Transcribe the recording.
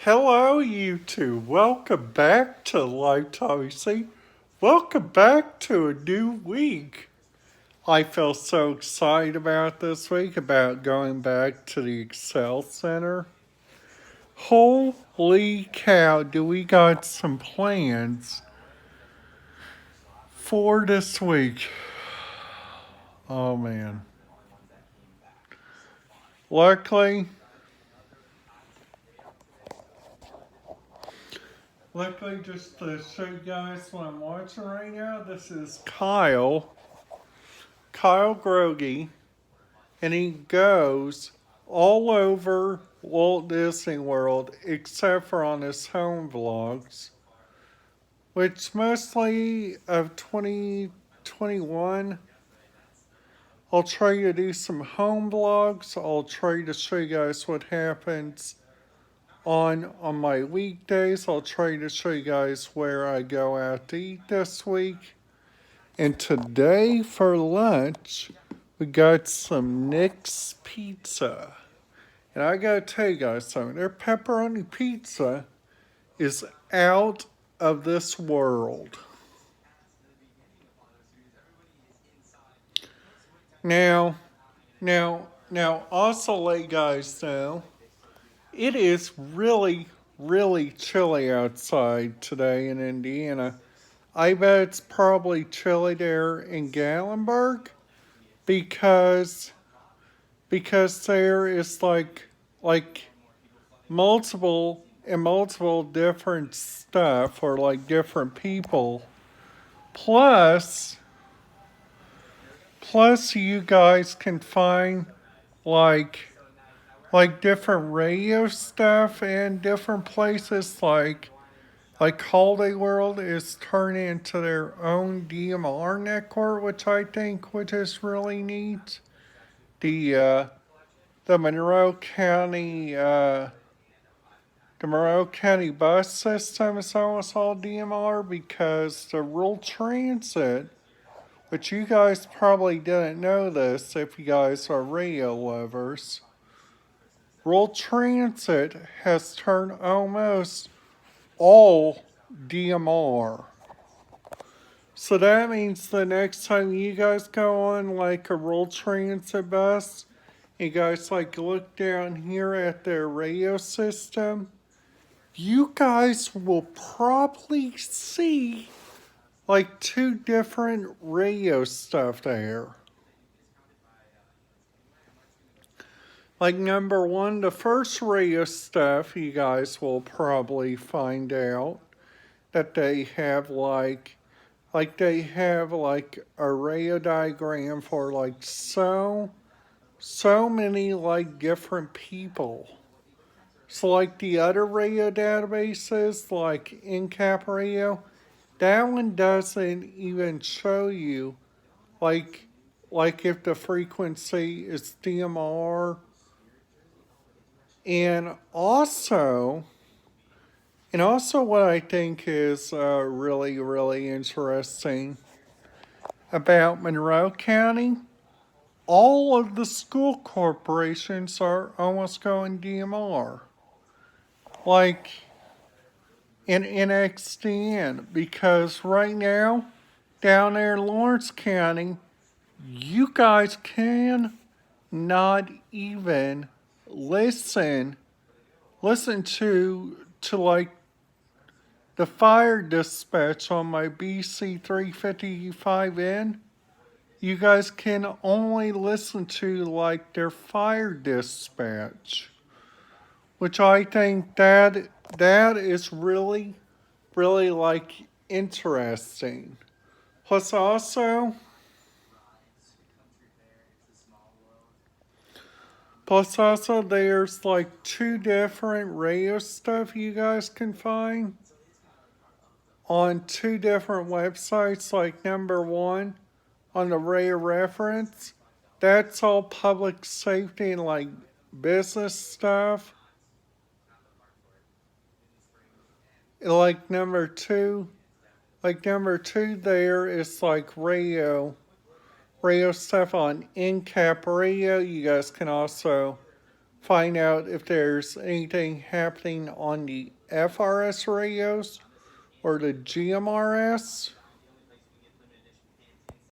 Hello, YouTube. Welcome back to Lifetime C. Welcome back to a new week. I feel so excited about this week, about going back to the Excel Center. Holy cow, do we got some plans for this week? Oh man. Luckily, just to show you guys what I'm watching right now, this is Kyle Groggy, and he goes all over Walt Disney World except for on his home vlogs, which mostly of 2021. I'll try to do some home vlogs. I'll try to show you guys what happens on my weekdays. I'll try to show you guys where I go out to eat this week. And today for lunch, we got some Nick's Pizza. And I gotta tell you guys something, their pepperoni pizza is out of this world. Now, also let you guys know, it is really, really chilly outside today in Indiana. I bet it's probably chilly there in Gatlinburg because there is like multiple different stuff or like different people. Plus you guys can find like different radio stuff and different places like Holiday World is turning into their own DMR network, which is really neat. The Monroe County bus system is almost all DMR because the rural transit, which you guys probably didn't know this if you guys are radio lovers, rural transit has turned almost all DMR. So that means the next time you guys go on like a rural transit bus, you guys like look down here at their radio system, you guys will probably see like two different radio stuff there. Like number one, the first radio stuff you guys will probably find out that they have they have like a radio diagram for like so many like different people. So like the other radio databases, like NCAP Radio, that one doesn't even show you like if the frequency is DMR. And also what I think is really, really interesting about Monroe County, all of the school corporations are almost going DMR. Like in NXDN, because right now, down there in Lawrence County, you guys can not even listen to like the fire dispatch on my BC 355N. You guys can only listen to like their fire dispatch, which I think that is really, really like interesting. Plus also there's like two different radio stuff you guys can find on two different websites. Like number one, on the radio reference, that's all public safety and like business stuff. Like number two, there is like radio stuff on NCAP Radio. You guys can also find out if there's anything happening on the FRS radios or the GMRS.